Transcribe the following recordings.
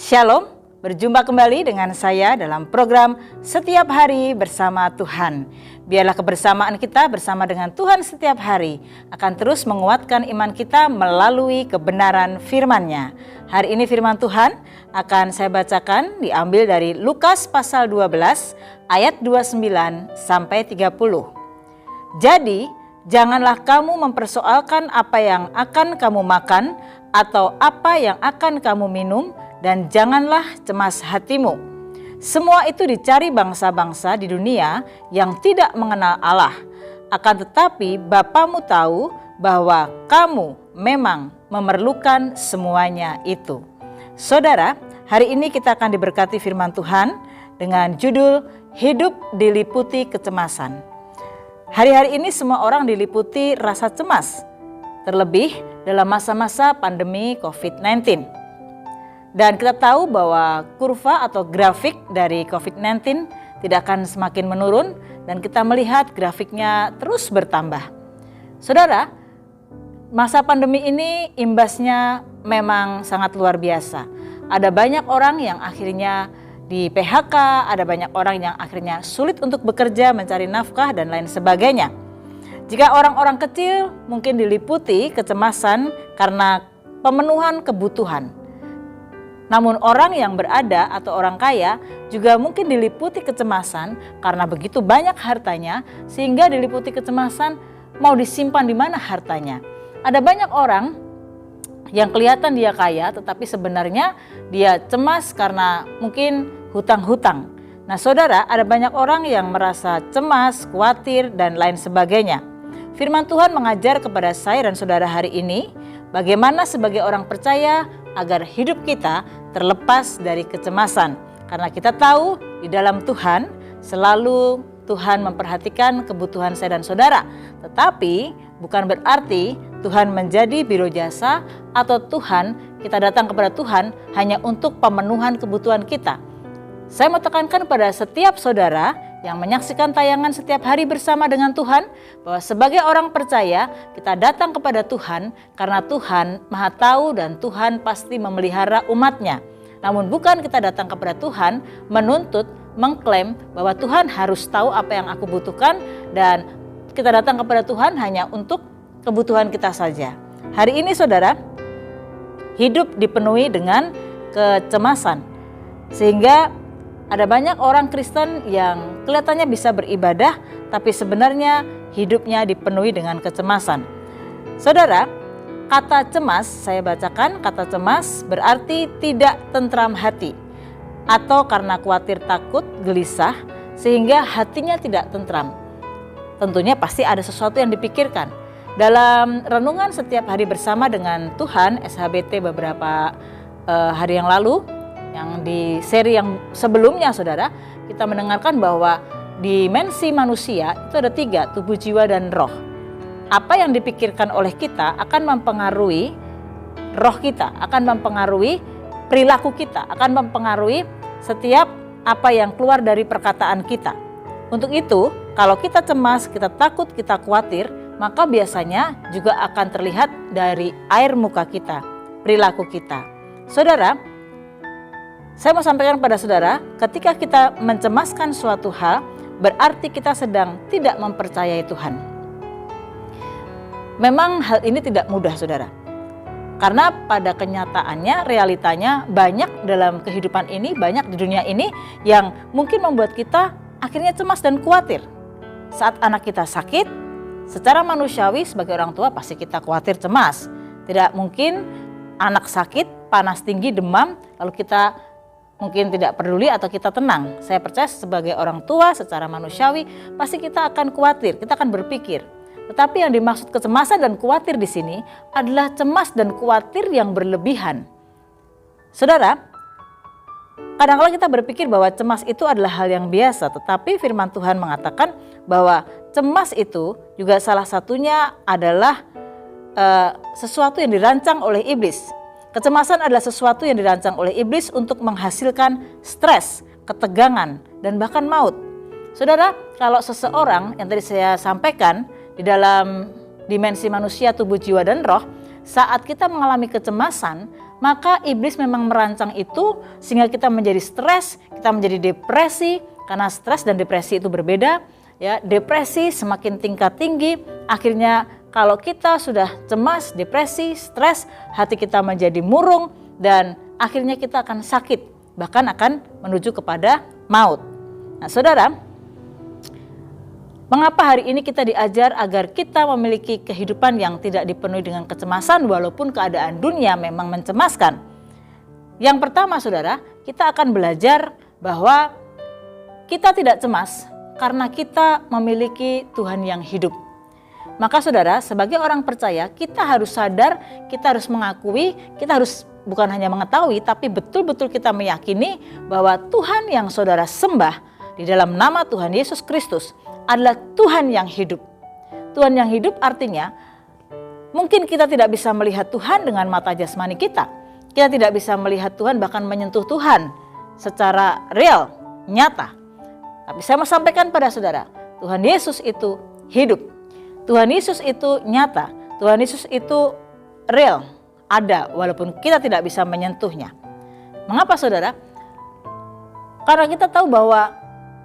Shalom, berjumpa kembali dengan saya dalam program Setiap Hari Bersama Tuhan. Biarlah kebersamaan kita bersama dengan Tuhan setiap hari akan terus menguatkan iman kita melalui kebenaran firman-Nya. Hari ini firman Tuhan akan saya bacakan diambil dari Lukas pasal 12 ayat 29 sampai 30. Jadi, janganlah kamu mempersoalkan apa yang akan kamu makan atau apa yang akan kamu minum, dan janganlah cemas hatimu. Semua itu dicari bangsa-bangsa di dunia yang tidak mengenal Allah. Akan tetapi Bapamu tahu bahwa kamu memang memerlukan semuanya itu. Saudara, hari ini kita akan diberkati firman Tuhan dengan judul Hidup Diliputi Kecemasan. Hari-hari ini semua orang diliputi rasa cemas, terlebih dalam masa-masa pandemi COVID-19. Dan kita tahu bahwa kurva atau grafik dari COVID-19 tidak akan semakin menurun dan kita melihat grafiknya terus bertambah. Saudara, masa pandemi ini imbasnya memang sangat luar biasa. Ada banyak orang yang akhirnya di PHK, ada banyak orang yang akhirnya sulit untuk bekerja, mencari nafkah dan lain sebagainya. Jika orang-orang kecil mungkin diliputi kecemasan karena pemenuhan kebutuhan. Namun orang yang berada atau orang kaya juga mungkin diliputi kecemasan karena begitu banyak hartanya sehingga diliputi kecemasan mau disimpan di mana hartanya. Ada banyak orang yang kelihatan dia kaya tetapi sebenarnya dia cemas karena mungkin hutang-hutang. Nah saudara, ada banyak orang yang merasa cemas, khawatir dan lain sebagainya. Firman Tuhan mengajar kepada saya dan saudara hari ini bagaimana sebagai orang percaya agar hidup kita terlepas dari kecemasan. Karena kita tahu di dalam Tuhan selalu Tuhan memperhatikan kebutuhan saya dan saudara. Tetapi bukan berarti Tuhan menjadi biro jasa atau kita datang kepada Tuhan hanya untuk pemenuhan kebutuhan kita. Saya mau tekankan pada setiap saudara yang menyaksikan tayangan setiap hari bersama dengan Tuhan, bahwa sebagai orang percaya kita datang kepada Tuhan karena Tuhan Maha Tahu dan Tuhan pasti memelihara umatnya. Namun bukan kita datang kepada Tuhan menuntut, mengklaim bahwa Tuhan harus tahu apa yang aku butuhkan dan kita datang kepada Tuhan hanya untuk kebutuhan kita saja. Hari ini saudara, hidup dipenuhi dengan kecemasan sehingga ada banyak orang Kristen yang kelihatannya bisa beribadah, tapi sebenarnya hidupnya dipenuhi dengan kecemasan. Saudara, kata cemas, saya bacakan, kata cemas berarti tidak tentram hati. Atau karena khawatir, takut, gelisah, sehingga hatinya tidak tentram. Tentunya pasti ada sesuatu yang dipikirkan. Dalam renungan setiap hari bersama dengan Tuhan, SHBT beberapa hari yang lalu, yang di seri yang sebelumnya saudara, kita mendengarkan bahwa dimensi manusia itu ada 3, tubuh, jiwa, dan roh. Apa yang dipikirkan oleh kita akan mempengaruhi roh kita, akan mempengaruhi perilaku kita, akan mempengaruhi setiap apa yang keluar dari perkataan kita. Untuk itu, kalau kita cemas, kita takut, kita khawatir, maka biasanya juga akan terlihat dari air muka kita, perilaku kita. Saudara, saya mau sampaikan pada saudara, ketika kita mencemaskan suatu hal, berarti kita sedang tidak mempercayai Tuhan. Memang hal ini tidak mudah saudara. Karena pada kenyataannya, realitanya banyak dalam kehidupan ini, banyak di dunia ini yang mungkin membuat kita akhirnya cemas dan khawatir. Saat anak kita sakit, secara manusiawi sebagai orang tua pasti kita khawatir, cemas. Tidak mungkin anak sakit, panas tinggi, demam, lalu kita mungkin tidak peduli atau kita tenang. Saya percaya sebagai orang tua secara manusiawi pasti kita akan khawatir, kita akan berpikir. Tetapi yang dimaksud kecemasan dan khawatir di sini adalah cemas dan khawatir yang berlebihan. Saudara, kadang-kadang kita berpikir bahwa cemas itu adalah hal yang biasa, tetapi firman Tuhan mengatakan bahwa cemas itu juga salah satunya adalah sesuatu yang dirancang oleh iblis. Kecemasan adalah sesuatu yang dirancang oleh iblis untuk menghasilkan stres, ketegangan, dan bahkan maut. Saudara, kalau seseorang yang tadi saya sampaikan di dalam dimensi manusia, tubuh, jiwa, dan roh, saat kita mengalami kecemasan, maka iblis memang merancang itu sehingga kita menjadi stres, kita menjadi depresi, karena stres dan depresi itu berbeda. Ya, depresi semakin tingkat tinggi, akhirnya kalau kita sudah cemas, depresi, stres, hati kita menjadi murung dan akhirnya kita akan sakit, bahkan akan menuju kepada maut. Nah, saudara, mengapa hari ini kita diajar agar kita memiliki kehidupan yang tidak dipenuhi dengan kecemasan walaupun keadaan dunia memang mencemaskan? Yang pertama, saudara, kita akan belajar bahwa kita tidak cemas karena kita memiliki Tuhan yang hidup. Maka saudara, sebagai orang percaya, kita harus sadar, kita harus mengakui, kita harus bukan hanya mengetahui, tapi betul-betul kita meyakini bahwa Tuhan yang saudara sembah di dalam nama Tuhan Yesus Kristus adalah Tuhan yang hidup. Tuhan yang hidup artinya, mungkin kita tidak bisa melihat Tuhan dengan mata jasmani kita. Kita tidak bisa melihat Tuhan, bahkan menyentuh Tuhan secara real, nyata. Tapi saya mau sampaikan pada saudara, Tuhan Yesus itu hidup. Tuhan Yesus itu nyata. Tuhan Yesus itu real, ada walaupun kita tidak bisa menyentuhnya. Mengapa saudara? Karena kita tahu bahwa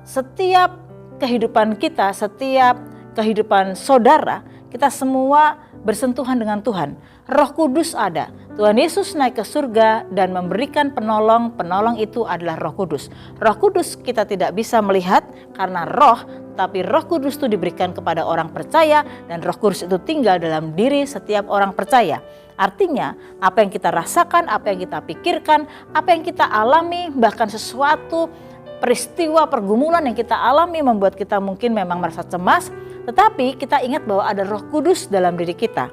setiap kehidupan kita, setiap kehidupan saudara, kita semua bersentuhan dengan Tuhan. Roh Kudus ada. Tuhan Yesus naik ke surga dan memberikan penolong. Penolong itu adalah Roh Kudus. Roh Kudus kita tidak bisa melihat karena roh, tapi Roh Kudus itu diberikan kepada orang percaya dan Roh Kudus itu tinggal dalam diri setiap orang percaya. Artinya, apa yang kita rasakan, apa yang kita pikirkan, apa yang kita alami, bahkan sesuatu peristiwa pergumulan yang kita alami membuat kita mungkin memang merasa cemas, tetapi kita ingat bahwa ada Roh Kudus dalam diri kita.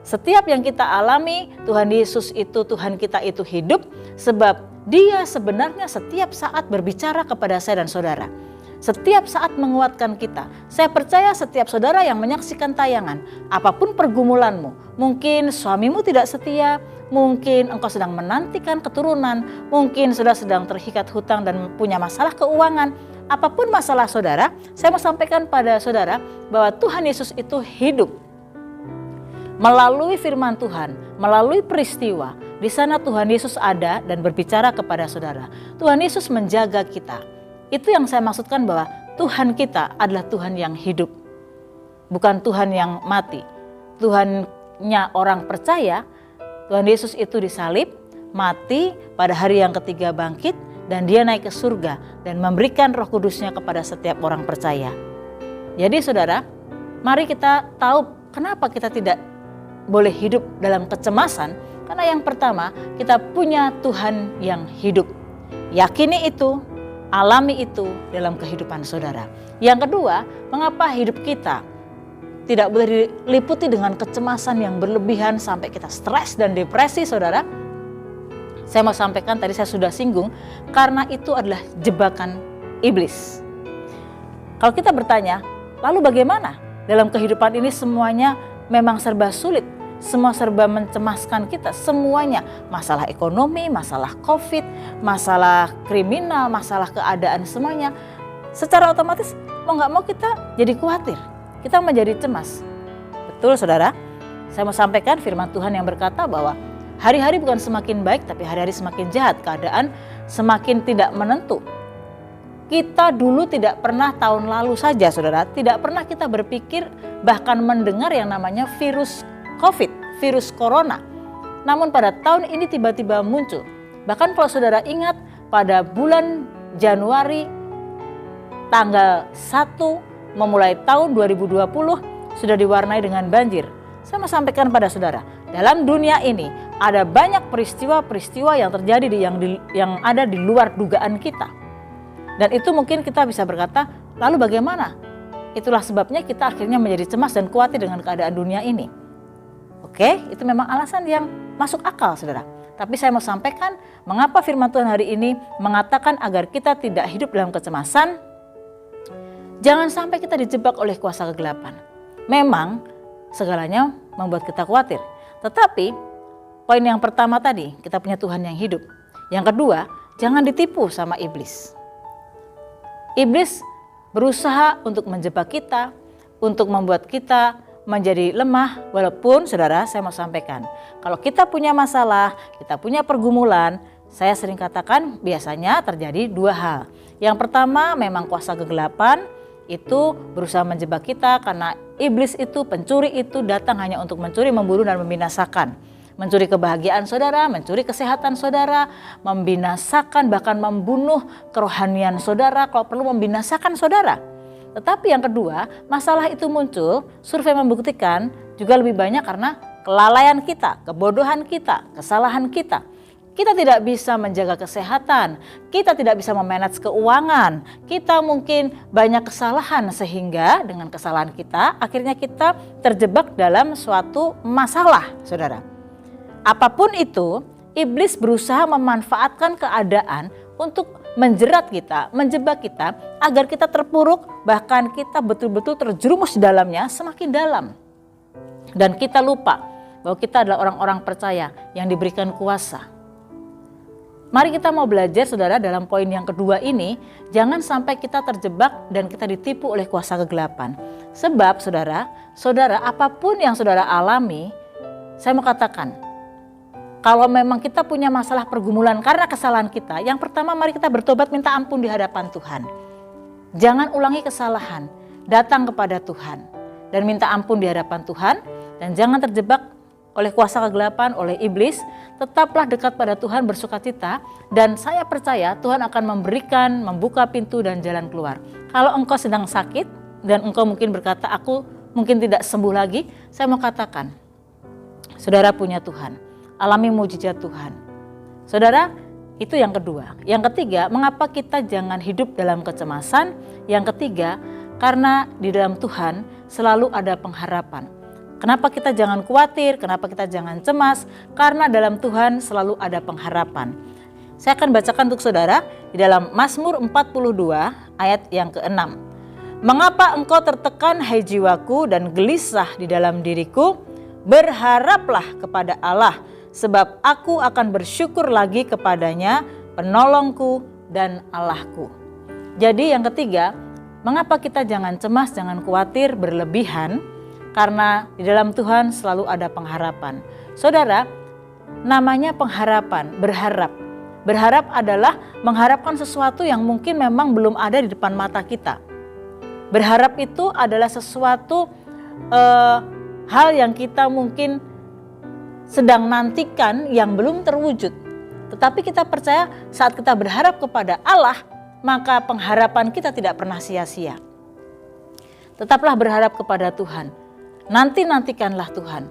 Setiap yang kita alami, Tuhan Yesus itu, Tuhan kita itu hidup, sebab Dia sebenarnya setiap saat berbicara kepada saya dan saudara. Setiap saat menguatkan kita. Saya percaya setiap saudara yang menyaksikan tayangan, apapun pergumulanmu, mungkin suamimu tidak setia, mungkin engkau sedang menantikan keturunan, mungkin sudah sedang terikat hutang dan punya masalah keuangan, apapun masalah saudara, saya mau sampaikan pada saudara bahwa Tuhan Yesus itu hidup. Melalui firman Tuhan, melalui peristiwa, di sana Tuhan Yesus ada dan berbicara kepada saudara. Tuhan Yesus menjaga kita. Itu yang saya maksudkan bahwa Tuhan kita adalah Tuhan yang hidup. Bukan Tuhan yang mati. Tuhannya orang percaya, Tuhan Yesus itu disalib, mati, pada hari yang ketiga bangkit, dan Dia naik ke surga dan memberikan Roh Kudusnya kepada setiap orang percaya. Jadi saudara, mari kita tahu kenapa kita tidak boleh hidup dalam kecemasan. Karena yang pertama, kita punya Tuhan yang hidup. Yakini itu, alami itu dalam kehidupan saudara. Yang kedua, mengapa hidup kita tidak boleh diliputi dengan kecemasan yang berlebihan sampai kita stres dan depresi saudara? Saya mau sampaikan, tadi saya sudah singgung, karena itu adalah jebakan iblis. Kalau kita bertanya, lalu bagaimana? Dalam kehidupan ini semuanya memang serba sulit, semua serba mencemaskan kita, semuanya. Masalah ekonomi, masalah COVID, masalah kriminal, masalah keadaan, semuanya. Secara otomatis mau gak mau kita jadi khawatir, kita menjadi cemas. Betul saudara? Saya mau sampaikan firman Tuhan yang berkata bahwa hari-hari bukan semakin baik, tapi hari-hari semakin jahat. Keadaan semakin tidak menentu. Kita dulu tidak pernah, tahun lalu saja saudara, tidak pernah kita berpikir bahkan mendengar yang namanya virus COVID, virus corona. Namun pada tahun ini tiba-tiba muncul. Bahkan kalau saudara ingat pada bulan Januari tanggal 1 memulai tahun 2020 sudah diwarnai dengan banjir. Saya mau sampaikan pada saudara, dalam dunia ini ada banyak peristiwa-peristiwa yang terjadi yang ada di luar dugaan kita. Dan itu mungkin kita bisa berkata, lalu bagaimana? Itulah sebabnya kita akhirnya menjadi cemas dan khawatir dengan keadaan dunia ini. Oke, itu memang alasan yang masuk akal saudara. Tapi saya mau sampaikan mengapa firman Tuhan hari ini mengatakan agar kita tidak hidup dalam kecemasan. Jangan sampai kita dijebak oleh kuasa kegelapan. Memang segalanya membuat kita khawatir. Tetapi poin yang pertama tadi, kita punya Tuhan yang hidup. Yang kedua, jangan ditipu sama iblis. Iblis berusaha untuk menjebak kita, untuk membuat kita menjadi lemah. Walaupun saudara, saya mau sampaikan, kalau kita punya masalah, kita punya pergumulan, saya sering katakan biasanya terjadi dua hal. Yang pertama, memang kuasa kegelapan itu berusaha menjebak kita, karena iblis itu, pencuri itu datang hanya untuk mencuri, membunuh, dan membinasakan. Mencuri kebahagiaan saudara, mencuri kesehatan saudara, membinasakan, bahkan membunuh kerohanian saudara, kalau perlu membinasakan saudara. Tetapi yang kedua, masalah itu muncul, survei membuktikan juga lebih banyak karena kelalaian kita, kebodohan kita, kesalahan kita. Kita tidak bisa menjaga kesehatan, kita tidak bisa memanage keuangan, kita mungkin banyak kesalahan, sehingga dengan kesalahan kita akhirnya kita terjebak dalam suatu masalah, saudara. Apapun itu, iblis berusaha memanfaatkan keadaan untuk menjerat kita, menjebak kita agar kita terpuruk, bahkan kita betul-betul terjerumus di dalamnya semakin dalam. Dan kita lupa bahwa kita adalah orang-orang percaya yang diberikan kuasa. Mari kita mau belajar saudara dalam poin yang kedua ini, jangan sampai kita terjebak dan kita ditipu oleh kuasa kegelapan. Sebab saudara apapun yang saudara alami, saya mau katakan, kalau memang kita punya masalah pergumulan karena kesalahan kita, yang pertama mari kita bertobat minta ampun di hadapan Tuhan. Jangan ulangi kesalahan, datang kepada Tuhan dan minta ampun di hadapan Tuhan, dan jangan terjebak oleh kuasa kegelapan, oleh iblis. Tetaplah dekat pada Tuhan, bersukacita, dan saya percaya Tuhan akan membuka pintu dan jalan keluar. Kalau engkau sedang sakit dan engkau mungkin berkata, aku mungkin tidak sembuh lagi, saya mau katakan, saudara punya Tuhan. Alami mujizat Tuhan. Saudara, itu yang kedua. Yang ketiga, mengapa kita jangan hidup dalam kecemasan? Yang ketiga, karena di dalam Tuhan selalu ada pengharapan. Kenapa kita jangan khawatir? Kenapa kita jangan cemas? Karena dalam Tuhan selalu ada pengharapan. Saya akan bacakan untuk saudara di dalam Mazmur 42 ayat yang ke-6. Mengapa engkau tertekan hai jiwaku dan gelisah di dalam diriku? Berharaplah kepada Allah, sebab aku akan bersyukur lagi kepadanya, penolongku dan Allahku. Jadi yang ketiga, mengapa kita jangan cemas, jangan khawatir berlebihan? Karena di dalam Tuhan selalu ada pengharapan. Saudara, namanya pengharapan, berharap. Berharap adalah mengharapkan sesuatu yang mungkin memang belum ada di depan mata kita. Berharap itu adalah sesuatu hal yang kita mungkin sedang nantikan yang belum terwujud. Tetapi kita percaya saat kita berharap kepada Allah, maka pengharapan kita tidak pernah sia-sia. Tetaplah berharap kepada Tuhan. Nantikanlah Tuhan.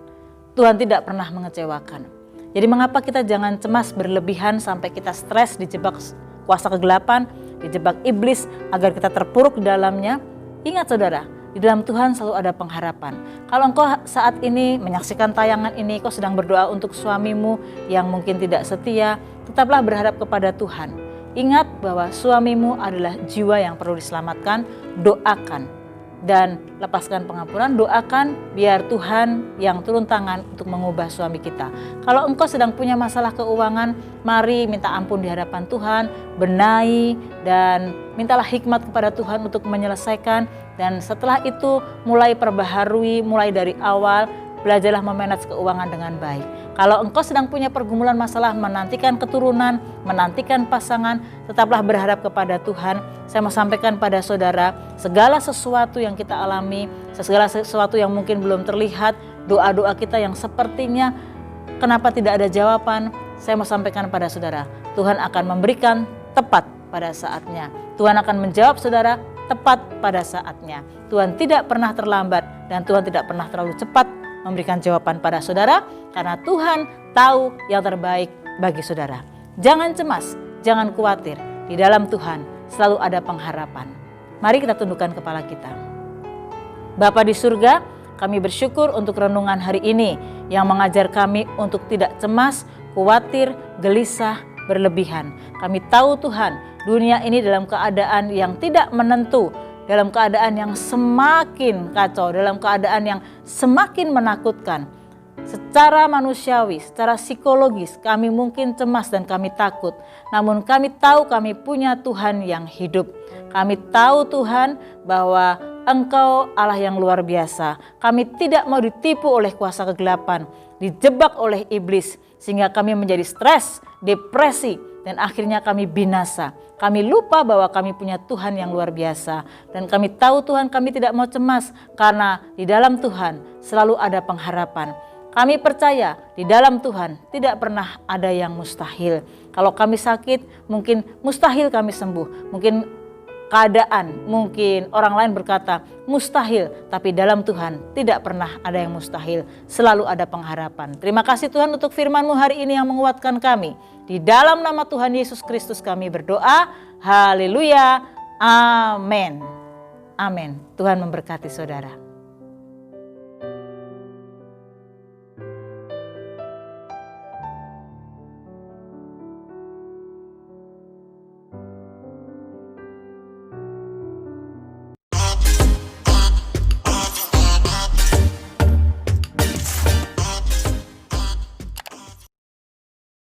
Tuhan tidak pernah mengecewakan. Jadi mengapa kita jangan cemas berlebihan sampai kita stres, dijebak kuasa kegelapan, dijebak iblis agar kita terpuruk di dalamnya? Ingat saudara, di dalam Tuhan selalu ada pengharapan. Kalau engkau saat ini menyaksikan tayangan ini, kau sedang berdoa untuk suamimu yang mungkin tidak setia, tetaplah berharap kepada Tuhan. Ingat bahwa suamimu adalah jiwa yang perlu diselamatkan, doakan. Dan lepaskan pengampunan, doakan biar Tuhan yang turun tangan untuk mengubah suami kita. Kalau engkau sedang punya masalah keuangan, mari minta ampun di hadapan Tuhan, benahi dan mintalah hikmat kepada Tuhan untuk menyelesaikan. Dan setelah itu mulai perbaharui, mulai dari awal, belajarlah memanage keuangan dengan baik. Kalau engkau sedang punya pergumulan masalah, menantikan keturunan, menantikan pasangan, tetaplah berharap kepada Tuhan. Saya mau sampaikan pada saudara, segala sesuatu yang kita alami, segala sesuatu yang mungkin belum terlihat, doa-doa kita yang sepertinya kenapa tidak ada jawaban, saya mau sampaikan pada saudara, Tuhan akan memberikan tepat pada saatnya. Tuhan akan menjawab saudara tepat pada saatnya. Tuhan tidak pernah terlambat dan Tuhan tidak pernah terlalu cepat memberikan jawaban pada saudara, karena Tuhan tahu yang terbaik bagi saudara. Jangan cemas, jangan khawatir, di dalam Tuhan selalu ada pengharapan. Mari kita tundukkan kepala kita. Bapa di surga, kami bersyukur untuk renungan hari ini yang mengajar kami untuk tidak cemas, khawatir, gelisah, berlebihan. Kami tahu Tuhan, dunia ini dalam keadaan yang tidak menentu, dalam keadaan yang semakin kacau, dalam keadaan yang semakin menakutkan. Secara manusiawi, secara psikologis kami mungkin cemas dan kami takut. Namun kami tahu kami punya Tuhan yang hidup. Kami tahu Tuhan bahwa Engkau Allah yang luar biasa. Kami tidak mau ditipu oleh kuasa kegelapan, dijebak oleh iblis, sehingga kami menjadi stres, depresi, dan akhirnya kami binasa. Kami lupa bahwa kami punya Tuhan yang luar biasa. Dan kami tahu Tuhan, kami tidak mau cemas, karena di dalam Tuhan selalu ada pengharapan. Kami percaya di dalam Tuhan tidak pernah ada yang mustahil. Kalau kami sakit, mungkin mustahil kami sembuh. Mungkin keadaan, mungkin orang lain berkata mustahil, tapi dalam Tuhan tidak pernah ada yang mustahil. Selalu ada pengharapan. Terima kasih Tuhan untuk firman-Mu hari ini yang menguatkan kami. Di dalam nama Tuhan Yesus Kristus kami berdoa. Haleluya. Amin. Amin. Tuhan memberkati saudara.